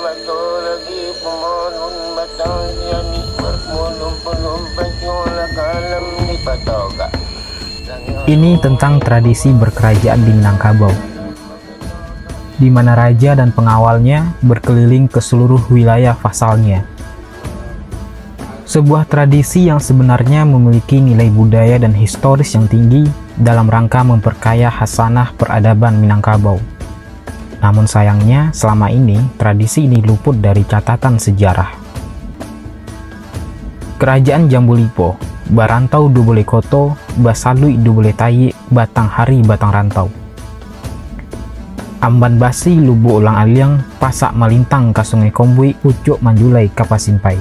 lagi pemonun batang yani berpulung-pulung pancula kalam di patoga. Ini tentang tradisi berkerajaan di Minangkabau, di mana raja dan pengawalnya berkeliling ke seluruh wilayah vasalnya. Sebuah tradisi yang sebenarnya memiliki nilai budaya dan historis yang tinggi dalam rangka memperkaya khasanah peradaban Minangkabau. Namun sayangnya, selama ini tradisi ini luput dari catatan sejarah. Kerajaan Jambu Lipo, Barantau Dubole Koto, Basalui Dubole Tayi, Batang Hari Batang Rantau. Amban Basi Lubu Ulang Aliang, Pasak Malintang ka Sungai Kombui, Ucuk Manjulai Kapasimpai.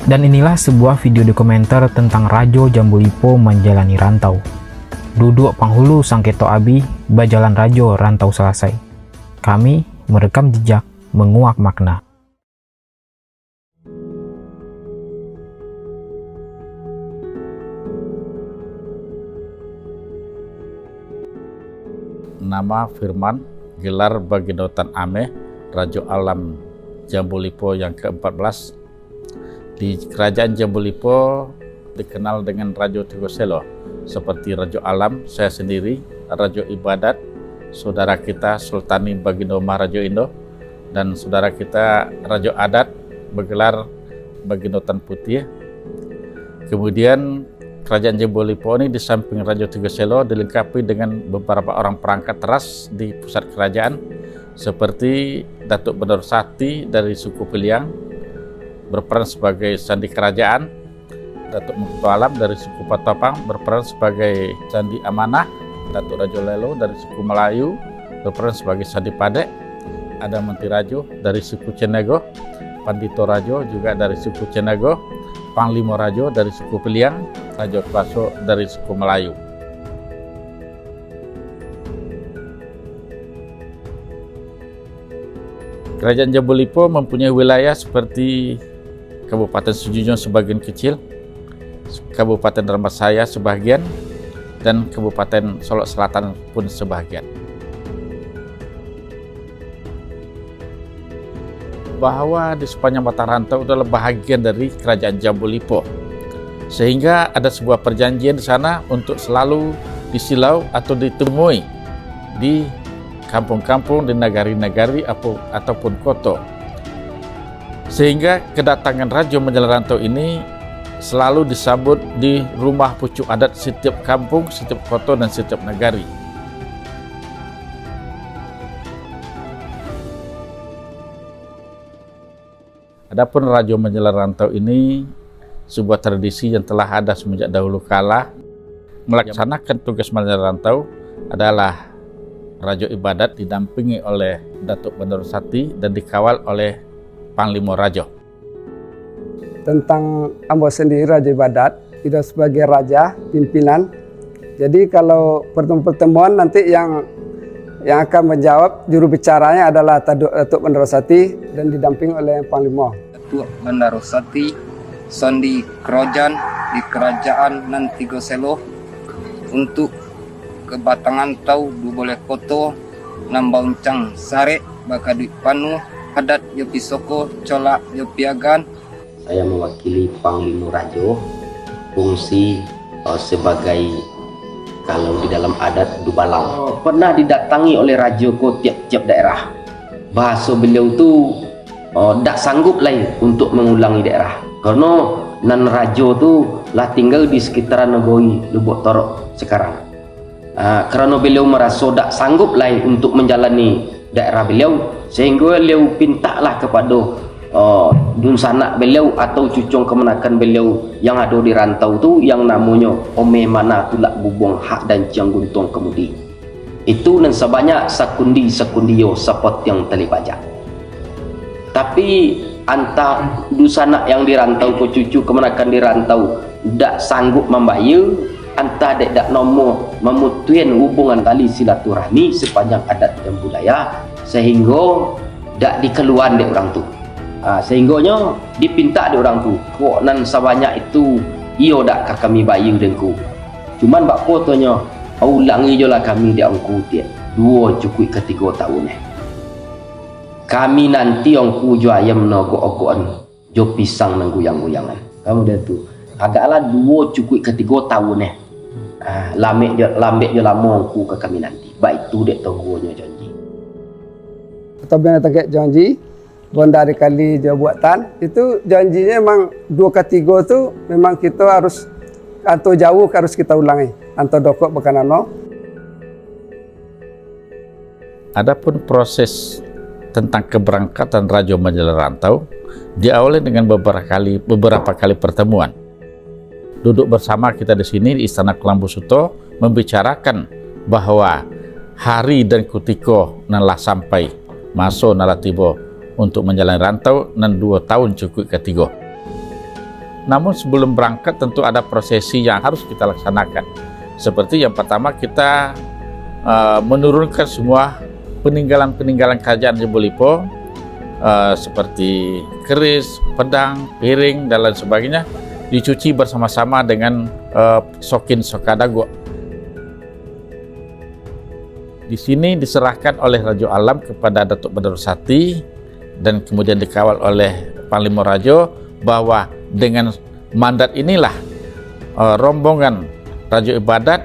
Dan inilah sebuah video dokumenter tentang Rajo Jambu Lipo menjalani rantau. Duduk Panghulu Sangketo Abi, Bajalan Rajo Rantau Selesai. Kami merekam jejak, menguak makna. Nama Firman, gelar Baginotan Ameh, Rajo Alam Jambu Lipo yang ke-14. Di kerajaan Jambu Lipo dikenal dengan Rajo Tigoselo, seperti Rajo Alam, saya sendiri, Rajo Ibadat, saudara kita Sultani Baginoma Rajo Indo, dan saudara kita Rajo Adat bergelar Baginotan Putih. Kemudian kerajaan Jambu Lipo ini di samping Rajo Tigoselo dilengkapi dengan beberapa orang perangkat teras di pusat kerajaan, seperti Datuk Benor Sati dari suku Piliang berperan sebagai sandi kerajaan, Datuk Mengkutu Alam dari suku Patopang berperan sebagai sandi amanah, Datuk Rajo Lelo dari suku Melayu berperan sebagai sandi padek, ada Menteri Rajo dari suku Cenego, Pandito Rajo juga dari suku Cenego, Panglima Rajo dari suku Piliang, Rajo Kuaso dari suku Melayu. Kerajaan Jambu Lipo mempunyai wilayah seperti Kabupaten Sujunjung sebagian kecil, Kabupaten Dharmasaya sebagian, dan Kabupaten Solok Selatan pun sebagian. Bahwa di sepanjang Batang Rantau adalah bahagian dari kerajaan Jambu Lipo, sehingga ada sebuah perjanjian di sana untuk selalu disilau atau ditemui di kampung-kampung, di nagari-nagari ataupun kota. Sehingga kedatangan Rajo menjalani rantau ini selalu disambut di rumah pucuk adat setiap kampung, setiap kota, dan setiap negari. Adapun Rajo menjalani rantau ini sebuah tradisi yang telah ada semenjak dahulu kala. Melaksanakan tugas menjalani rantau adalah Rajo Ibadat didampingi oleh Datuk Benor Sati dan dikawal oleh Panglima Rajo. Tentang ambo sendiri Rajo Ibadat, kita sebagai raja pimpinan. Jadi kalau pertemuan nanti yang akan menjawab juru bicaranya adalah Datuk Benor Sati dan didampingi oleh Panglima. Datuk Benor Sati, Sandi Krojan di Kerajaan Nantigoselo untuk kebatangan tau Dubole Koto, Nambauncang Sare, Bakadui Panu, Adat Yopisoko, Colak Yopiagan. Saya mewakili Panglima Rajo, fungsi sebagai kalau di dalam adat Dubalang. Pernah didatangi oleh Rajo ke tiap-tiap daerah. Bahasa beliau tu tak sanggup lain untuk mengulangi daerah. Karena nan Rajo tu lah tinggal di sekitaran Nogoi, Lubuk Torok sekarang. Kerana beliau merasa tak sanggup lain untuk menjalani daerah beliau, sehingga beliau pintalah kepada dun sanak beliau atau cucung kemenakan beliau yang ada di rantau tu yang namanya Ome Mana Tulak Bubong Hak dan Ciang Guntung Kemudi. Itu dan sebanyak sakundio sapot yang terlibat. Tapi antara dun sanak yang di rantau ke cucu kemenakan di rantau tak sanggup membayar, antara dek nomor memutuin hubungan tali silaturahmi sepanjang adat dan budaya, sehingga tak dikeluan dek orang tu. Sehingganya dipinta dek orang tu, kok nan sebanyak itu iyo dak kami bayar dengku. Cuman bak fotonya ulangi je lah kami dek angku tiap 2 cukup ke 3 tahun. kami nanti ongku jo ayam nogo ogoan jo pisang nang guyang-guyangan. Kamu dah tu agaklah 2 cukup ke 3 tahun lambek jo lama ongku ke kami nanti. Baik tu dek togonya janji. Atau bina tak janji bonda dari kali dia buatan itu janjinya memang 2 ke 3 tu memang kita harus atau jauh harus kita ulangi atau dokok bekanano. Adapun proses tentang keberangkatan Rajo Menjalan Rantau diawali dengan beberapa kali pertemuan. Duduk bersama kita di sini di Istana Kelambu Suto membicarakan bahwa hari dan kutiko nalah sampai maso nalah tibo untuk menjalani rantau nan 2 tahun cukup ketiga. Namun sebelum berangkat tentu ada prosesi yang harus kita laksanakan. Seperti yang pertama kita menurunkan semua peninggalan kerajaan Jambul Ipo seperti keris, pedang, piring dan lain sebagainya dicuci bersama-sama dengan Sokin Sokadago. Di sini diserahkan oleh Rajo Alam kepada Datuk Bandarosati dan kemudian dikawal oleh Panglima Rajo bahwa dengan mandat inilah rombongan Rajo Ibadat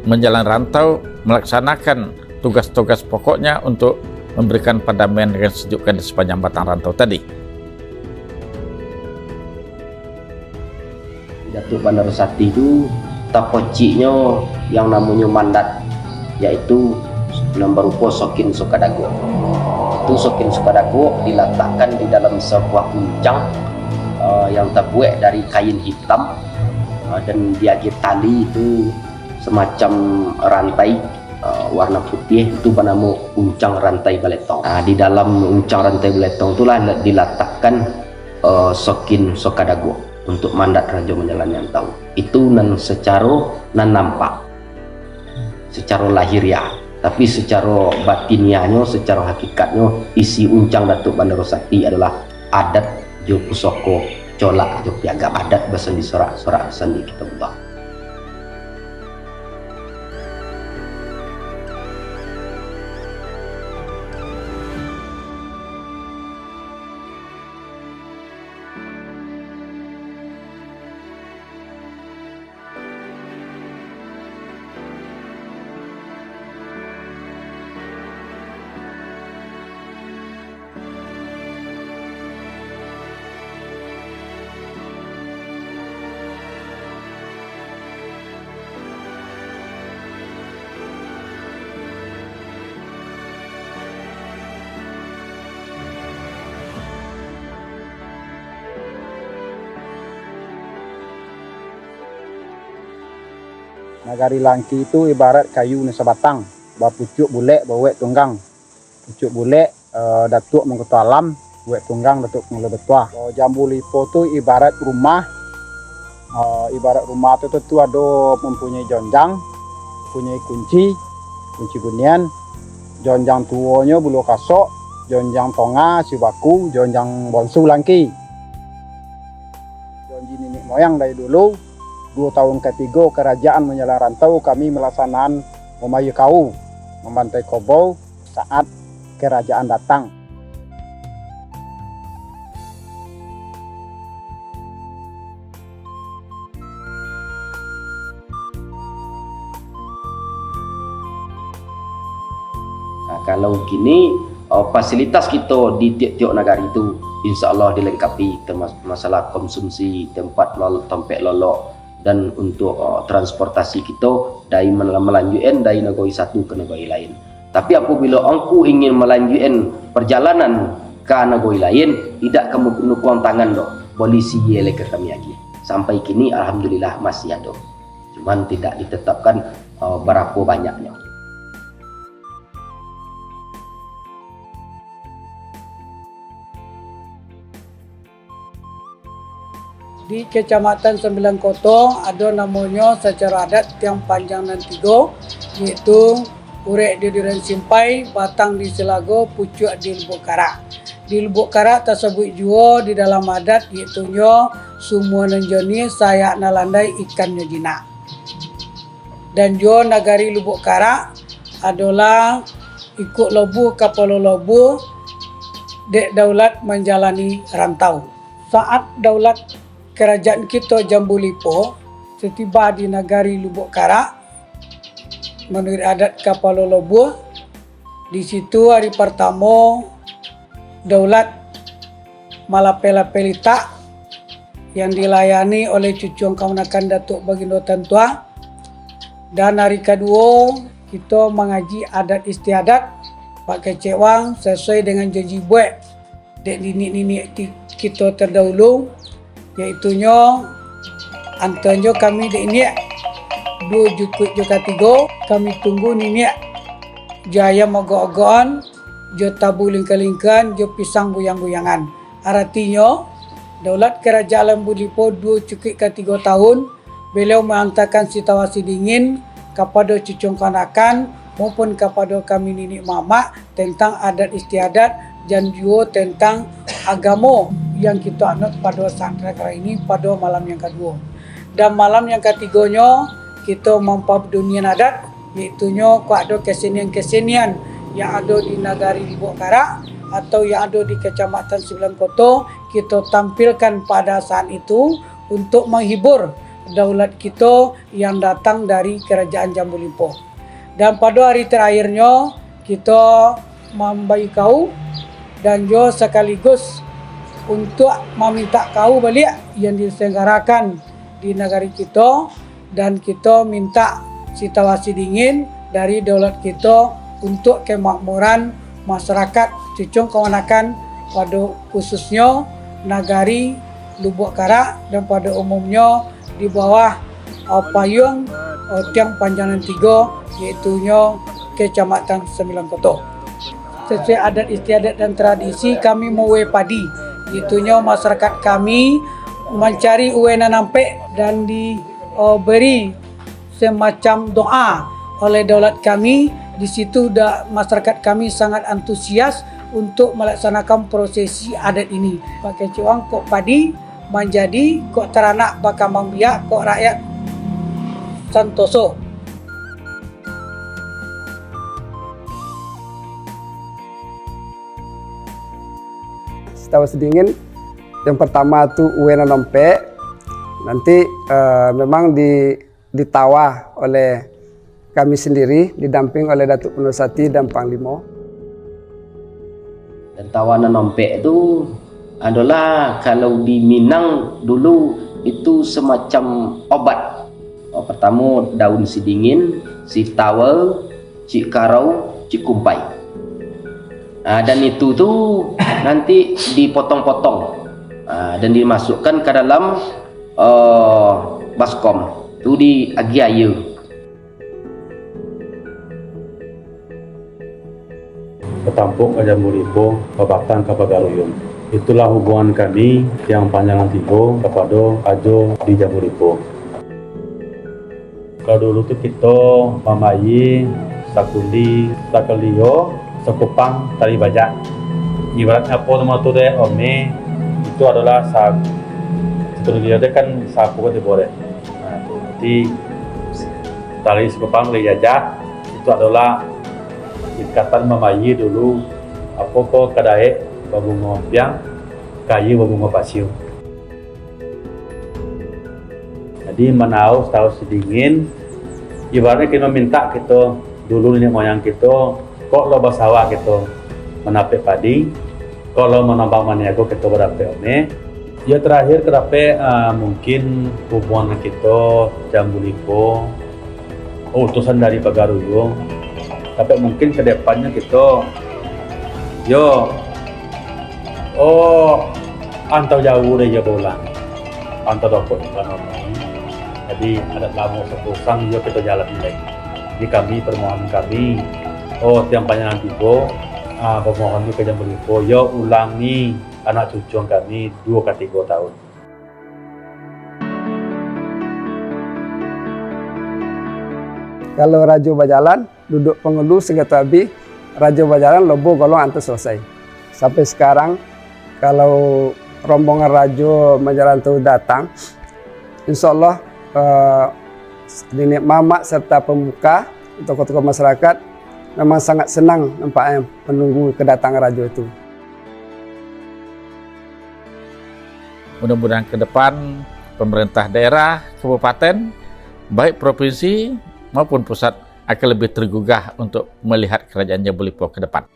menjalan rantau melaksanakan tugas-tugas pokoknya untuk memberikan perdamaian dengan sejukkan di sepanjang batang rantau tadi. Datuk Bandarosati itu tapocinya yang namanya mandat, yaitu nomor rupa Sokin Sokadago. Itu Sokin Sokadago diletakkan di dalam sebuah kuncang yang terbuat dari kain hitam dan diagi tali itu semacam rantai warna putih, itu bernama uncang rantai baletong. Di dalam uncang rantai baletong itulah diletakkan Sokin Sokadago untuk mandat Raja Menjalani Rantau. Itu nan secara nan nampak, secara lahiriah, tapi secara batiniahnya, secara hakikatnya isi uncang Datuk Bandarosati adalah adat jo pusoko colak jo piagam adat bahasa di sorak-sorak sandi kita buat. Nagari Langki itu ibarat kayu ni sebatang, pucuk bulek bawek tunggang. Pucuk bulek Datuk Mengketua Alam, buat tunggang Datuk Pengelola Betua. Jambul Ipo tu ibarat rumah. Ibarat rumah tu tentu ada mempunyai jonjang, punya kunci gunian. Jonjang tuanya bulu kasok, jonjang tonga sibaku, jonjang bonsu Langki. Jonji nenek moyang dari dulu. 2 tahun ketiga kerajaan Menjalan Rantau kami melaksanakan memayu kau, membantai kobau saat kerajaan datang. Kalau kini fasilitas kita di tiap-tiap negara itu insya Allah dilengkapi masalah konsumsi, tempat lolok dan untuk transportasi kita dari melanjutkan dari negara satu ke negara lain. Tapi apabila engkau ingin melanjutkan perjalanan ke negara lain, tidak kamu guna kuang tangan dok, polisi yele ke kami lagi. Sampai kini alhamdulillah masih ada, cuman tidak ditetapkan berapa banyaknya. Di Kecamatan Sembilan Kotong ada namanya secara adat Tiang Panjang dan Tigo, yaitu Urek di Duren Simpai, Batang di Selago, Pucuk di Lubuk Karak. Di Lubuk Karak tersebut juga di dalam adat yaitu semua nenjoni sayak nalandai ikan nyojina. Dan juga nagari Lubuk Karak adalah ikut lobu kapal lobu dek daulat menjalani rantau. Saat daulat kerajaan kita Jambu Lipo setiba di negari Lubuk Karak, menurut adat Kapalo Lobuh, di situ hari pertama daulat Malapela Pelita yang dilayani oleh cucuang kemenakan Datuk Baginda Tan Tua, dan hari kedua kita mengaji adat istiadat pakai cewang sesuai dengan janji buat dek nenek-nenek kita terdahulu, iaitunya antaranya kami dek nenek 2 jukut juga 3 kami tunggu nenek jaya mogok-ogokan jo tabu lingkan-lingkan jo pisang buyang-buyangan. Artinya daulat kerajaan Jambu Lipo 2 cukup ke 3 tahun beliau menghantarkan situasi dingin kepada cucung kanakan maupun kepada kami nenek mamak tentang adat istiadat dan juga tentang agama yang kita anut pada saat ini pada malam yang kedua. Dan malam yang ketiganya kita memperdunia adat, iaitunya ada kesenian-kesenian yang ada di negari Lubuk Karak atau yang ada di Kecamatan Sembilan Koto, kita tampilkan pada saat itu untuk menghibur daulat kita yang datang dari kerajaan Jambu Lipo. Dan pada hari terakhirnya kita membagi kau dan juga sekaligus untuk meminta kau balik yang diselenggarakan di negari kita, dan kita minta situasi dingin dari daulat kita untuk kemakmuran masyarakat cucung kemenakan pada khususnya negari Lubuk Karak dan pada umumnya di bawah payung tiang panjangan 3 iaitunya Kecamatan Sembilan Koto. Sesuai adat istiadat dan tradisi kami mewe padi, iaitunya masyarakat kami mencari uwe nanampe dan diberi semacam doa oleh daulat kami. Di situ masyarakat kami sangat antusias untuk melaksanakan prosesi adat ini. Pakai cuang kok padi menjadi kok teranak bakal membiak kok rakyat santoso. Tahu sedingin yang pertama tuh uena nompe, nanti memang ditawa oleh kami sendiri didamping oleh Datuk Penusati dan Panglima. Dan tawanan nompe itu adalah kalau di Minang dulu itu semacam obat. Pertama daun sidingin, si tawa, cik karau, cik kumpai. Dan itu tuh nanti dipotong-potong dan dimasukkan ke dalam baskom itu di agiayu. Ketampuk ke Jambu Lipo, ke Batang, ke Pagaruyung. Itulah hubungan kami yang panjangan 3 kepada Ajo di Jambu Lipo. Kalau dulu tuh kita mamayi, sakuli, sakelio, sekupang, tali bajak. Ibaratnya apa nama tu deh, ome itu adalah seperti dia kan sapu kan diboleh. Nah, jadi tali sekupang tali bajak itu adalah ikatan mamayi dulu apa kok kadai babungo piang kayu babungo pasir. Jadi menau tahu sedingin ibaratnya kita minta kita dulu nenek moyang kita kok lo basawa kita menapik padi, kalau menambah maniago kita berapa ome. Ya terakhir kenapa mungkin hubungan kita Jambu Lipo utusan dari Pagaruyung, tapi mungkin kedepannya kita antau jauh deh ya bola antau dapur ekonomi. Jadi ada tamu sepusang kita jalan lagi. Jadi kami permohonan kami tiang panjangan 3 pemohon ke Jambu Lipo ulangi anak cucu kami 2 ke 3 tahun. Kalau Rajo Bajalan duduk pengeluh segatabi Rajo Bajalan lobo golong antus selesai. Sampai sekarang kalau rombongan Rajo Bajalan itu datang, insya Allah nenek mamak serta pemuka tokoh-tokoh masyarakat memang sangat senang nampaknya menunggu kedatangan Rajo itu. Mudah-mudahan ke depan pemerintah daerah, kabupaten, baik provinsi maupun pusat akan lebih tergugah untuk melihat Kerajaan Jambu Lipo ke depan.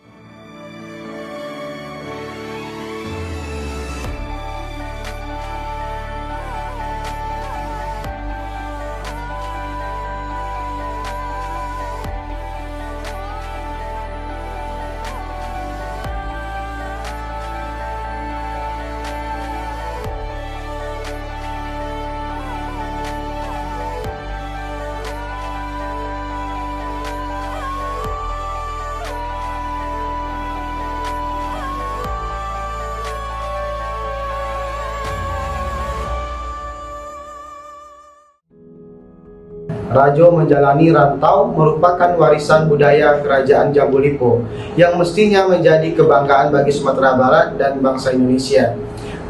Rajo menjalani rantau merupakan warisan budaya Kerajaan Jambu Lipo yang mestinya menjadi kebanggaan bagi Sumatera Barat dan bangsa Indonesia.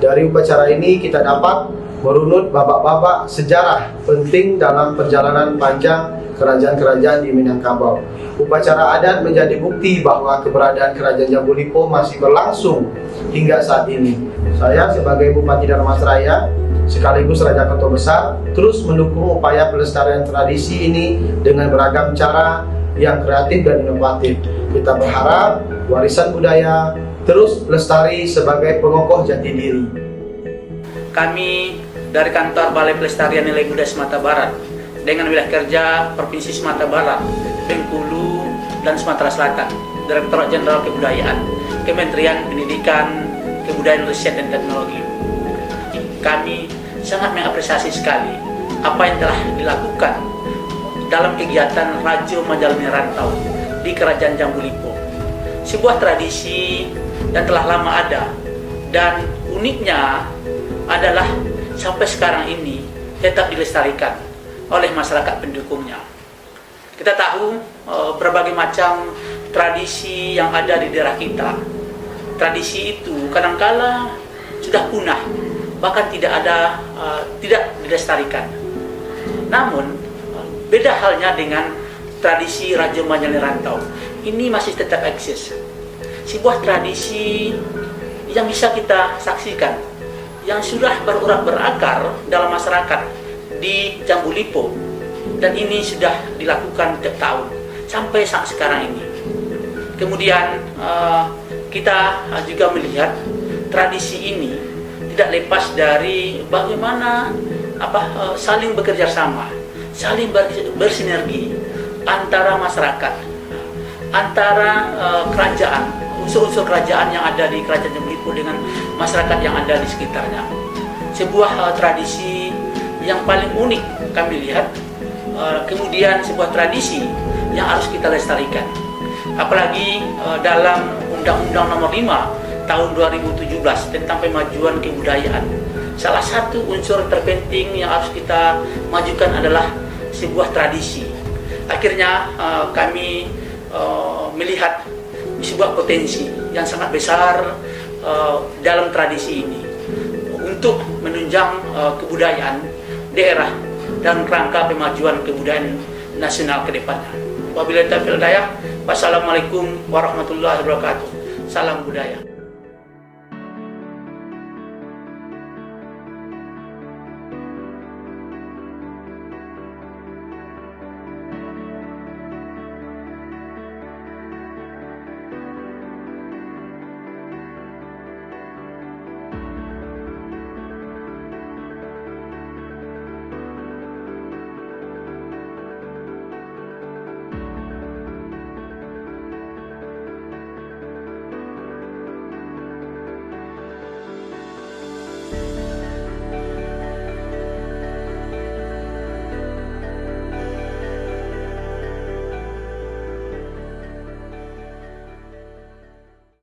Dari upacara ini kita dapat merunut babak-babak sejarah penting dalam perjalanan panjang kerajaan-kerajaan di Minangkabau. Upacara adat menjadi bukti bahwa keberadaan Kerajaan Jambu Lipo masih berlangsung hingga saat ini. Saya sebagai Bupati Darmasraya sekaligus Raja Ketua Besar terus mendukung upaya pelestarian tradisi ini dengan beragam cara yang kreatif dan inovatif. Kita berharap warisan budaya terus lestari sebagai pengokoh jati diri. Kami dari kantor Balai Pelestarian Nilai Budaya Sumatera Barat dengan wilayah kerja Provinsi Sumatera Barat, Bengkulu, dan Sumatera Selatan, Direktorat Jenderal Kebudayaan, Kementerian Pendidikan, Kebudayaan, Riset, dan Teknologi. Kami sangat mengapresiasi sekali apa yang telah dilakukan dalam kegiatan Rajo Menjalani Rantau di Kerajaan Jambu Lipo. Sebuah tradisi yang telah lama ada, dan uniknya adalah sampai sekarang ini tetap dilestarikan oleh masyarakat pendukungnya. Kita tahu berbagai macam tradisi yang ada di daerah kita. Tradisi itu kadangkala sudah punah, bahkan tidak dilestarikan. Namun beda halnya dengan tradisi Rajo Menjalani Rantau. Ini masih tetap eksis. Sebuah tradisi yang bisa kita saksikan, yang sudah berurat berakar dalam masyarakat di Jambu Lipo, dan ini sudah dilakukan tiap tahun sampai saat sekarang ini. Kemudian kita juga melihat tradisi ini tidak lepas dari bagaimana saling bekerja sama, saling bersinergi antara masyarakat, antara kerajaan, unsur-unsur kerajaan yang ada di Kerajaan Jambu Lipo dengan masyarakat yang ada di sekitarnya. Sebuah tradisi yang paling unik kami lihat, kemudian sebuah tradisi yang harus kita lestarikan. Apalagi dalam Undang-Undang Nomor 5 tahun 2017 tentang pemajuan kebudayaan, salah satu unsur terpenting yang harus kita majukan adalah sebuah tradisi. Akhirnya kami melihat sebuah potensi yang sangat besar dalam tradisi ini untuk menunjang kebudayaan daerah dan rangka pemajuan kebudayaan nasional ke depannya. Wabillahi taufiq wal hidayah. Wassalamualaikum warahmatullahi wabarakatuh. Salam budaya.